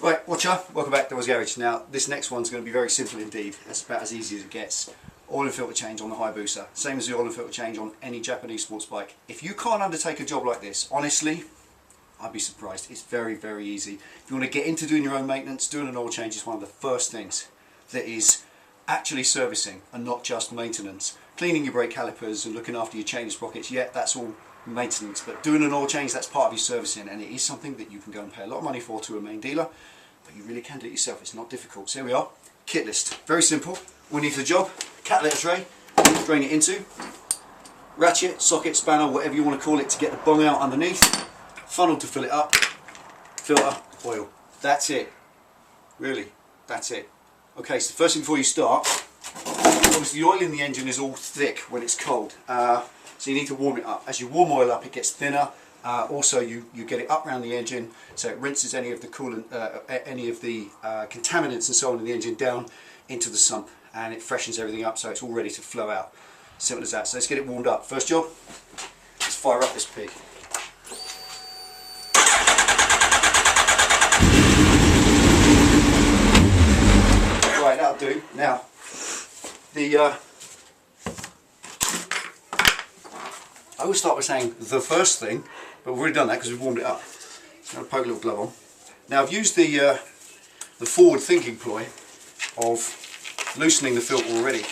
Right, watcher, welcome back to Delboy's Garage. Now, this next one's going to be very simple indeed. It's about as easy as it gets. Oil and filter change on the Hayabusa. Same as the oil and filter change on any Japanese sports bike. If you can't undertake a job like this, honestly, I'd be surprised. It's very, very easy. If you want to get into doing your own maintenance, doing an oil change is one of the first things that is actually servicing and not just maintenance. Cleaning your brake calipers and looking after your chain sprockets, yeah, that's all maintenance, but doing an oil change, that's part of your servicing, and it is something that you can go and pay a lot of money for to a main dealer, but you really can do it yourself. It's not difficult. So here we are, kit list, very simple. We need for the job, catalytic tray, drain it into, ratchet, socket, spanner, whatever you want to call it, to get the bung out underneath, funnel to fill it up, filter, oil. That's it, really, that's it. Okay, so first thing before you start, obviously the oil in the engine is all thick when it's cold. So you need to warm it up. As you warm oil up, it gets thinner. Also, you get it up around the engine, so it rinses any of the coolant, any of the contaminants and so on in the engine down into the sump, and it freshens everything up, so it's all ready to flow out. Simple as that. So let's get it warmed up. First job, let's fire up this pig. Right, that'll do. Now, I always start by saying the first thing, but we've already done that because we've warmed it up. So I'm going to poke a little glove on. Now I've used the forward thinking ploy of loosening the filter already.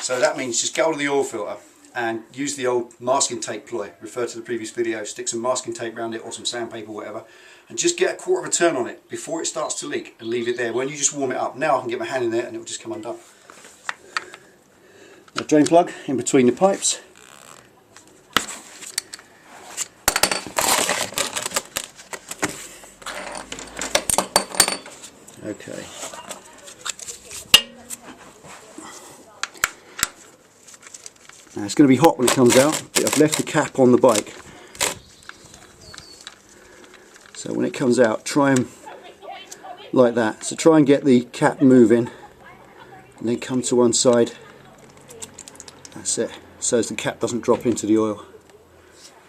So that means just get hold of the oil filter and use the old masking tape ploy. Refer to the previous video, stick some masking tape around it or some sandpaper or whatever, and just get a quarter of a turn on it before it starts to leak and leave it there. When you just warm it up, now I can get my hand in there and it will just come undone. A drain plug in between the pipes. Okay. Now it's going to be hot when it comes out, but I've left the cap on the bike. So when it comes out, try and like that. So try and get the cap moving, and then come to one side. That's it. So as the cap doesn't drop into the oil.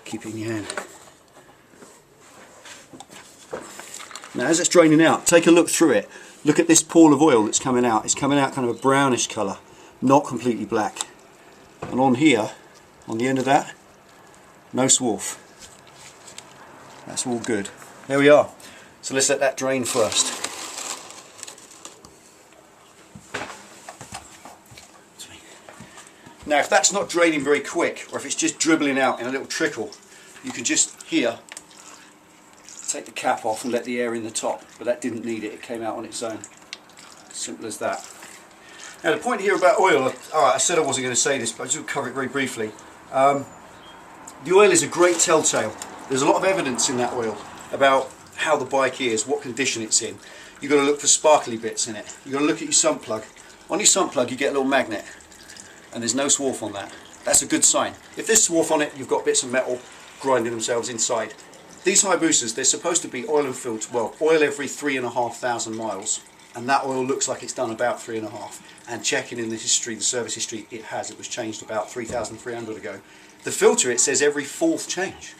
Keep it in your hand. Now as it's draining out, take a look through it. Look at this pool of oil that's coming out. It's coming out kind of a brownish colour, not completely black. And on here, on the end of that, no swarf. That's all good. There we are. So let's let that drain first. Now if that's not draining very quick, or if it's just dribbling out in a little trickle, you can just here take the cap off and let the air in the top, but that didn't need it, it came out on its own. Simple as that. Now the point here about oil, alright, I said I wasn't going to say this, but I just will cover it very briefly. The oil is a great telltale. There's a lot of evidence in that oil about how the bike is, what condition it's in. You've got to look for sparkly bits in it. You've got to look at your sump plug. On your sump plug you get a little magnet, and there's no swarf on that. That's a good sign. If there's swarf on it, you've got bits of metal grinding themselves inside. These Hayabusas, they're supposed to be oil and filter, well, oil every 3,500 miles, and that oil looks like it's done about 3.5. And checking in the history, the service history, it has. It was changed about 3,300 ago. The filter, it says every 4th change,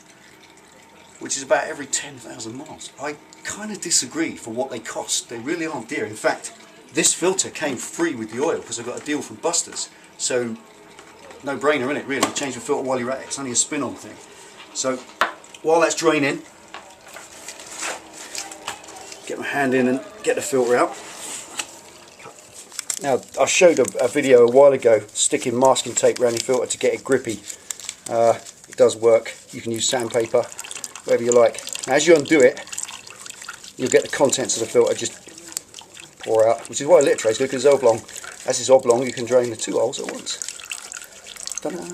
which is about every 10,000 miles. I kind of disagree for what they cost. They really aren't dear. In fact, this filter came free with the oil because I got a deal from Buster's. So, no brainer in it really. Change the filter while you're at it. It's only a spin-on thing. So, while that's draining, get my hand in and get the filter out. Now I showed a video a while ago sticking masking tape around your filter to get it grippy. It does work. You can use sandpaper, whatever you like. Now as you undo it, you'll get the contents of the filter just pour out, which is why a litter tray is good, because it's oblong. As it's oblong you can drain the 2 holes at once. Ta-da.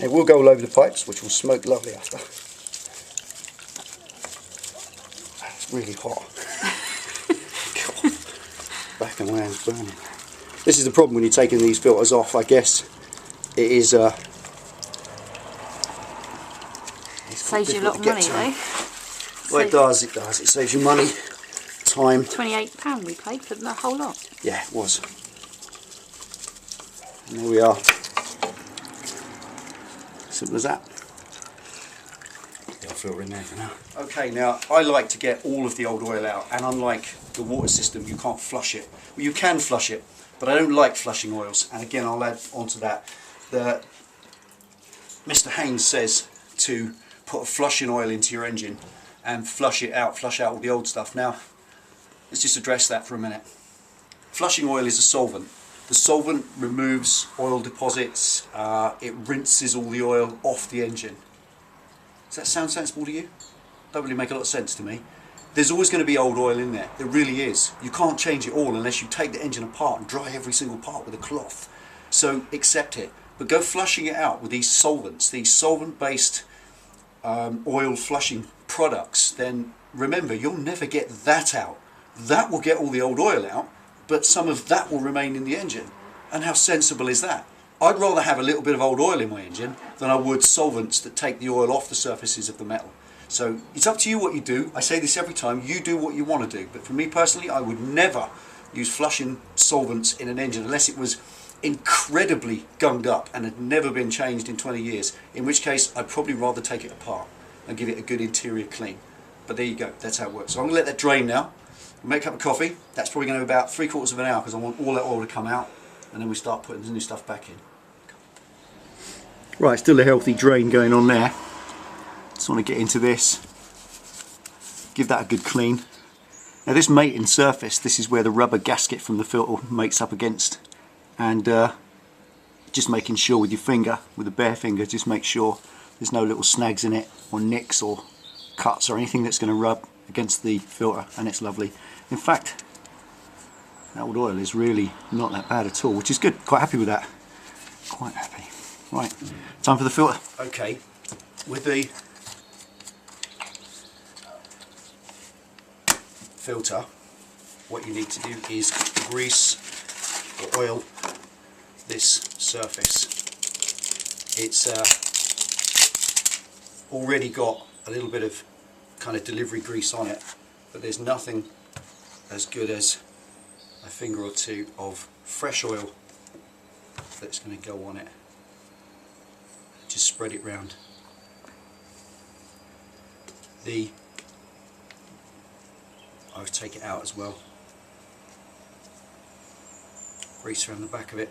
It will go all over the pipes, which will smoke lovely after. It's really hot. God. Back and my hand's burning. This is the problem when you're taking these filters off, I guess. It is saves you a lot of money though. Well, it does. It saves you money, time. £28 we paid for the whole lot. Yeah, it was. And there we are. Simple as that. The old filter in there for now. Okay, now I like to get all of the old oil out, and unlike the water system, you can't flush it. Well, you can flush it, but I don't like flushing oils. And again, I'll add onto that. Mr. Haynes says to put a flushing oil into your engine and flush it out, flush out all the old stuff. Now, let's just address that for a minute. Flushing oil is a solvent. The solvent removes oil deposits, it rinses all the oil off the engine. Does that sound sensible to you? Don't really make a lot of sense to me. There's always going to be old oil in there. There really is. You can't change it all unless you take the engine apart and dry every single part with a cloth. So accept it. But go flushing it out with these solvents, these solvent-based oil flushing products. Then remember, you'll never get that out. That will get all the old oil out, but some of that will remain in the engine. And how sensible is that? I'd rather have a little bit of old oil in my engine than I would solvents that take the oil off the surfaces of the metal. So it's up to you what you do. I say this every time, you do what you want to do. But for me personally, I would never use flushing solvents in an engine unless it was incredibly gunged up and had never been changed in 20 years. In which case, I'd probably rather take it apart and give it a good interior clean. But there you go, that's how it works. So I'm going to let that drain now. Make a cup of coffee. That's probably going to be about 3/4 of an hour because I want all that oil to come out, and then we start putting the new stuff back in. Right, still a healthy drain going on there. Just want to get into this, give that a good clean. Now this mating surface, this is where the rubber gasket from the filter mates up against, and just making sure with your finger, with a bare finger, just make sure there's no little snags in it or nicks or cuts or anything that's going to rub against the filter, and it's lovely. In fact, that old oil is really not that bad at all, which is good. Quite happy with that. Quite happy. Right, time for the filter. Okay, with the filter, what you need to do is grease or oil this surface. It's already got a little bit of kind of delivery grease on it, but there's nothing as good as a finger or two of fresh oil that's going to go on it. Just spread it round. I'll take it out as well. Grease around the back of it.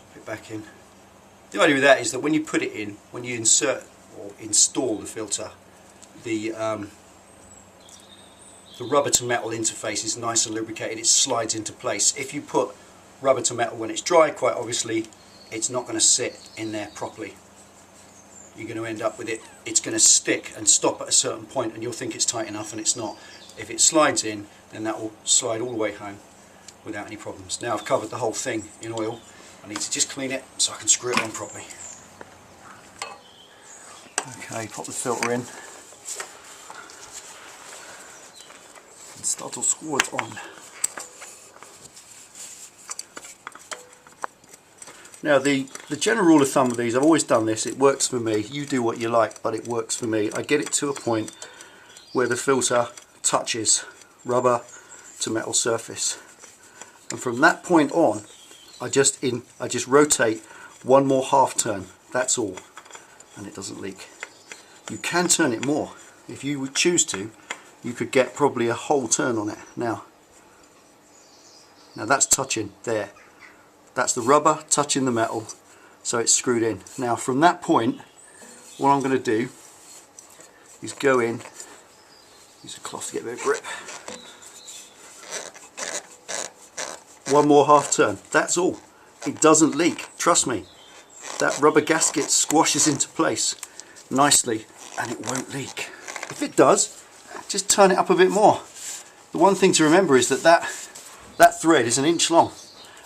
Pop it back in. The idea with that is that when you put it in, when you insert or install the filter, the rubber to metal interface is nice and lubricated. It slides into place. If you put rubber to metal when it's dry, quite obviously it's not going to sit in there properly. You're going to end up with it, it's going to stick and stop at a certain point, and you'll think it's tight enough and it's not. If it slides in, then that will slide all the way home without any problems. Now I've covered the whole thing in oil, I need to just clean it so I can screw it on properly. Okay, pop the filter in and start to screw it on. Now the general rule of thumb with these, I've always done this, it works for me, you do what you like, but it works for me. I get it to a point where the filter touches rubber to metal surface, and from that point on I just rotate one more half turn, that's all, and it doesn't leak. You can turn it more if you would choose to. You could get probably a whole turn on it. Now that's touching there. That's the rubber touching the metal, so it's screwed in. Now from that point, what I'm going to do is go in, use a cloth to get a bit of grip. One more half turn, that's all. It doesn't leak, trust me. That rubber gasket squashes into place nicely and it won't leak. If it does, just turn it up a bit more. The one thing to remember is that thread is 1 inch long,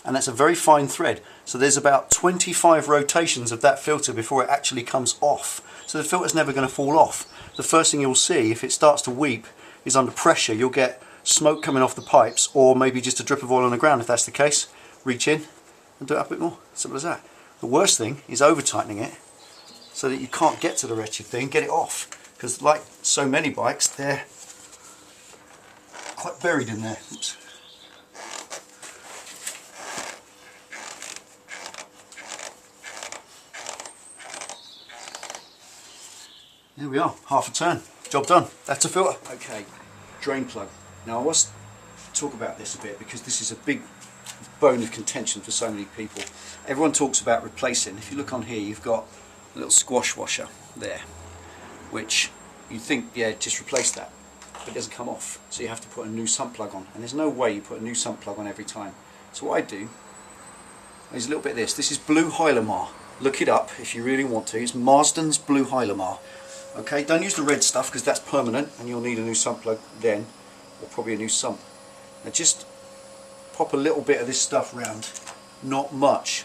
and that's a very fine thread, so there's about 25 rotations of that filter before it actually comes off. So the filter's never going to fall off. The first thing you'll see if it starts to weep is under pressure. You'll get smoke coming off the pipes, or maybe just a drip of oil on the ground. If that's the case, reach in and do it up a bit more. Simple as that. The worst thing is over tightening it so that you can't get to the wretched thing, get it off, because like so many bikes, they're quite buried in there. Oops. There we are, half a turn, job done. That's a filter. Okay, drain plug. Now I was talk about this a bit because this is a big bone of contention for so many people. Everyone talks about replacing. If you look on here, you've got a little squash washer there, which you think, yeah, just replace that, but it doesn't come off, so you have to put a new sump plug on, and there's no way you put a new sump plug on every time. So what I do is a little bit of this. This is Blue Hylamar. Look it up if you really want to. It's Marsden's Blue Hylamar. Okay, don't use the red stuff because that's permanent and you'll need a new sump plug then, or probably a new sump. Now just pop a little bit of this stuff round, not much.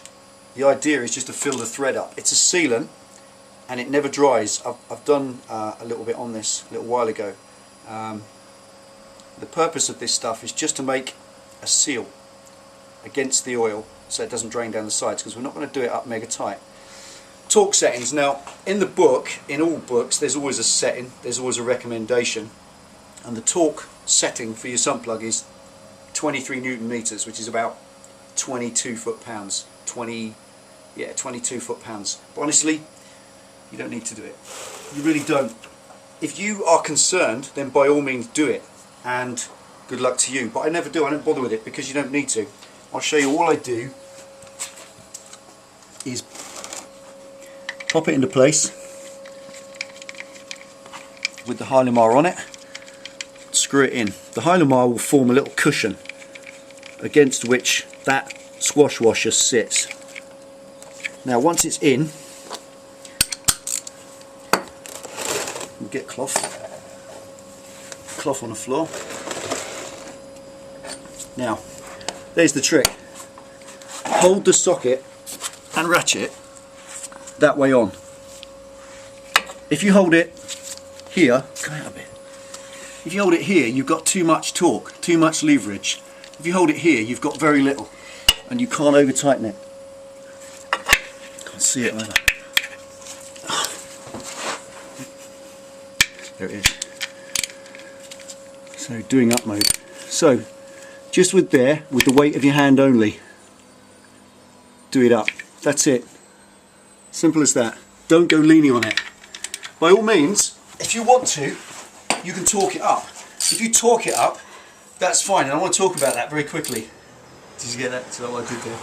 The idea is just to fill the thread up. It's a sealant and it never dries. I've done a little bit on this a little while ago. The purpose of this stuff is just to make a seal against the oil so it doesn't drain down the sides, because we're not going to do it up mega tight. Torque settings. Now in the book, in all books, there's always a setting, there's always a recommendation, and the torque setting for your sump plug is 23 Newton meters, which is about 22 foot-pounds. 22 foot-pounds. But honestly, you don't need to do it. You really don't. If you are concerned, then by all means do it, and good luck to you. But I never do. I don't bother with it because you don't need to. I'll show you. All I do is pop it into place with the Hylamar on it, screw it in. The Hylamar will form a little cushion against which that squash washer sits. Now once it's in, we'll get cloth on the floor. Now there's the trick. Hold the socket and ratchet that way on. If you hold it here, come out a bit. If you hold it here, you've got too much torque, too much leverage. If you hold it here, you've got very little, and you can't over tighten it. Can't see it either. There it is. So doing up mode. So just with the weight of your hand only, do it up. That's it. Simple as that. Don't go leaning on it. By all means, if you want to, you can torque it up. If you torque it up, that's fine, and I want to talk about that very quickly. Did you get that? So what I did there.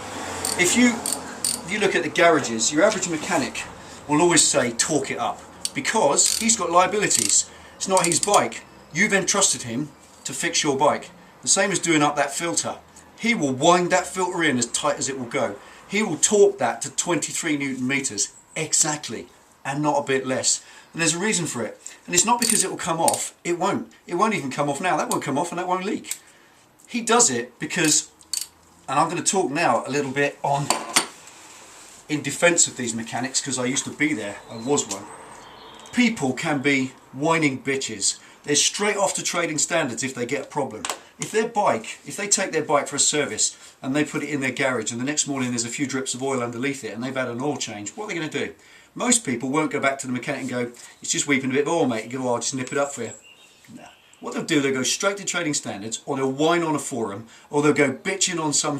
If you look at the garages, your average mechanic will always say torque it up, because he's got liabilities. It's not his bike. You've entrusted him to fix your bike. The same as doing up that filter. He will wind that filter in as tight as it will go. He will torque that to 23 Newton meters exactly, and not a bit less. And there's a reason for it. And it's not because it will come off. It won't. It won't even come off now. That won't come off and that won't leak. He does it because, and I'm going to talk now a little bit in defense of these mechanics, because I used to be there. I was one. People can be whining bitches. They're straight off to trading standards if they get a problem. If they take their bike for a service and they put it in their garage and the next morning there's a few drips of oil underneath it and they've had an oil change, what are they going to do? Most people won't go back to the mechanic and go, it's just weeping a bit of oil, mate. You go, oh, I'll just nip it up for you. No. What they'll do, they'll go straight to trading standards, or they'll whine on a forum, or they'll go bitching on some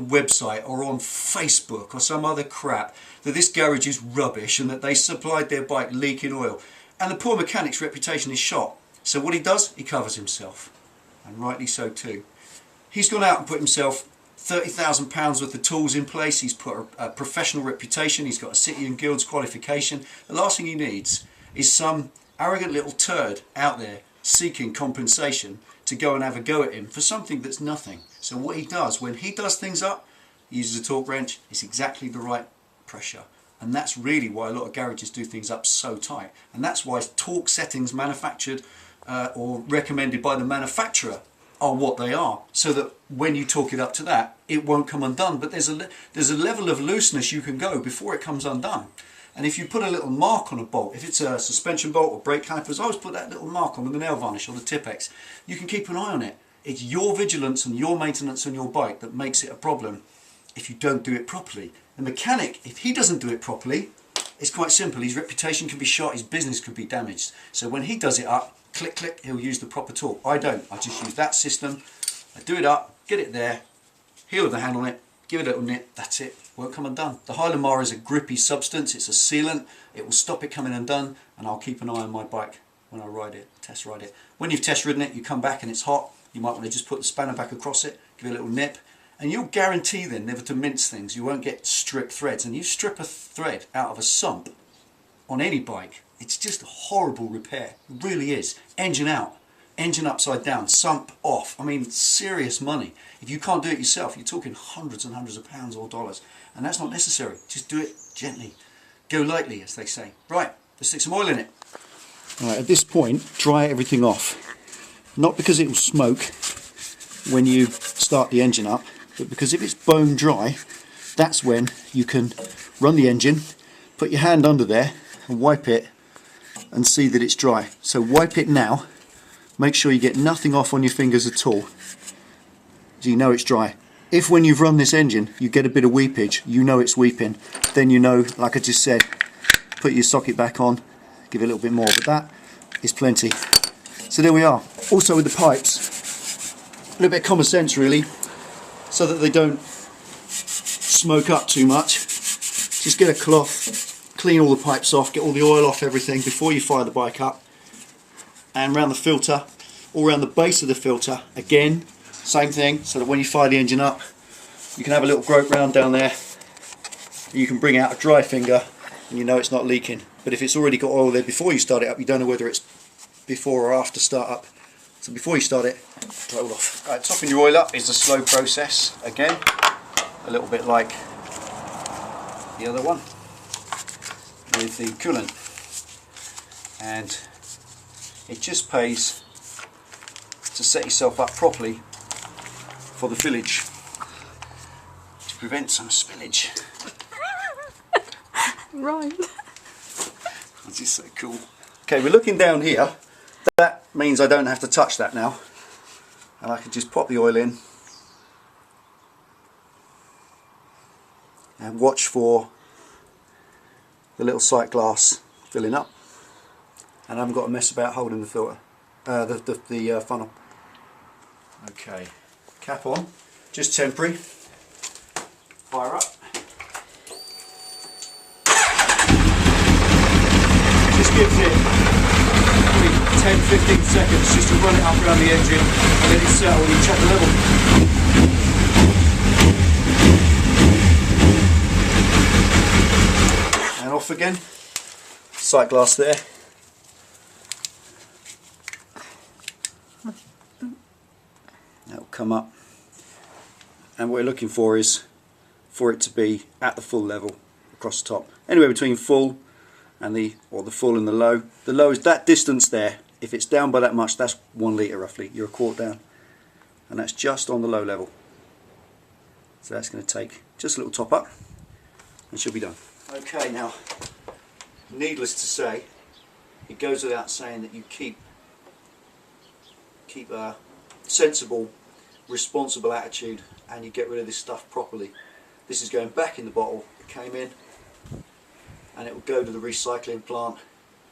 website or on Facebook or some other crap that this garage is rubbish and that they supplied their bike leaking oil. And the poor mechanic's reputation is shot. So what he does, he covers himself. And rightly so too. He's gone out and put himself £30,000 worth of tools in place. He's put a professional reputation. He's got a City and Guilds qualification. The last thing he needs is some arrogant little turd out there seeking compensation to go and have a go at him for something that's nothing. So what he does, when he does things up, he uses a torque wrench. It's exactly the right pressure. And that's really why a lot of garages do things up so tight. And that's why torque settings manufactured or recommended by the manufacturer are what they are, so that when you torque it up to that, it won't come undone. But there's a level of looseness you can go before it comes undone. And if you put a little mark on a bolt, if it's a suspension bolt or brake calipers, I always put that little mark on with the nail varnish or the Tipex. You can keep an eye on it. It's your vigilance and your maintenance on your bike that makes it a problem if you don't do it properly. The mechanic, if he doesn't do it properly, it's quite simple. His reputation can be shot, his business could be damaged. So when he does it up, click, click, he'll use the proper torque. I don't. I just use that system. I do it up, get it there, heel of the hand on it, give it a little nip, that's it, won't come undone. The Highland Mar is a grippy substance, it's a sealant, it will stop it coming undone, and I'll keep an eye on my bike when I ride it, test ride it. When you've test ridden it, you come back and it's hot, you might want to just put the spanner back across it, give it a little nip, and you'll guarantee then never to mince things. You won't get stripped threads, and you strip a thread out of a sump on any bike, it's just a horrible repair, it really is. Engine out, engine upside down, sump off, I mean serious money. If you can't do it yourself, you're talking hundreds and hundreds of pounds or dollars, and that's not necessary. Just do it gently, go lightly as they say. Right, let's stick some oil in it. Right, at this point, dry everything off. Not because it will smoke when you start the engine up, but because if it's bone dry, that's when you can run the engine, put your hand under there and wipe it and see that it's dry. So wipe it now, make sure you get nothing off on your fingers at all, so you know it's dry. If when you've run this engine you get a bit of weepage, you know it's weeping, then you know, like I just said, put your socket back on, give it a little bit more, but that is plenty. So there we are. Also with the pipes, a little bit of common sense really, so that they don't smoke up too much. Just get a cloth, clean all the pipes off, get all the oil off everything before you fire the bike up. And around the filter, all around the base of the filter, again, same thing, so that when you fire the engine up, you can have a little grope round down there. You can bring out a dry finger and you know it's not leaking. But if it's already got oil there before you start it up, you don't know whether it's before or after start up. So before you start it, dry it all off. Right, topping your oil up is a slow process, again, a little bit like the other one with the coolant. And it just pays to set yourself up properly for the fillage to prevent some spillage. Right. This is so cool. Okay, we're looking down here. That means I don't have to touch that now, and I can just pop the oil in and watch for the little sight glass filling up, and I haven't got to mess about holding the filter, the funnel. Okay, cap on, just temporary, fire up. Just gives it 10-15 seconds just to run it up around the engine and let it settle and you check the level. And off again, sight glass there. That will come up, and what we're looking for is for it to be at the full level across the top, anywhere between full and the full and the low. The low is that distance there. If it's down by that much, that's 1 litre roughly. You're a quart down, and that's just on the low level. So that's going to take just a little top up and she'll be done. Okay, now needless to say, it goes without saying that you keep a sensible, responsible attitude and you get rid of this stuff properly. This is going back in the bottle, it came in, and it will go to the recycling plant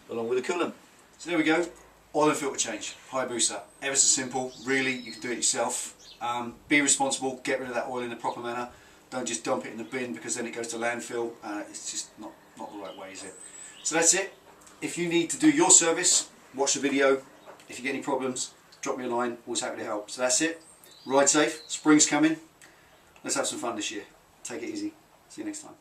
along with the coolant. So there we go, oil and filter change, Hayabusa. Ever so simple, really, you can do it yourself. Be responsible, get rid of that oil in the proper manner. Don't just dump it in the bin because then it goes to landfill. It's just not the right way, is it? So that's it. If you need to do your service, watch the video. If you get any problems, drop me a line, always happy to help. So that's it. Ride safe, spring's coming. Let's have some fun this year. Take it easy. See you next time.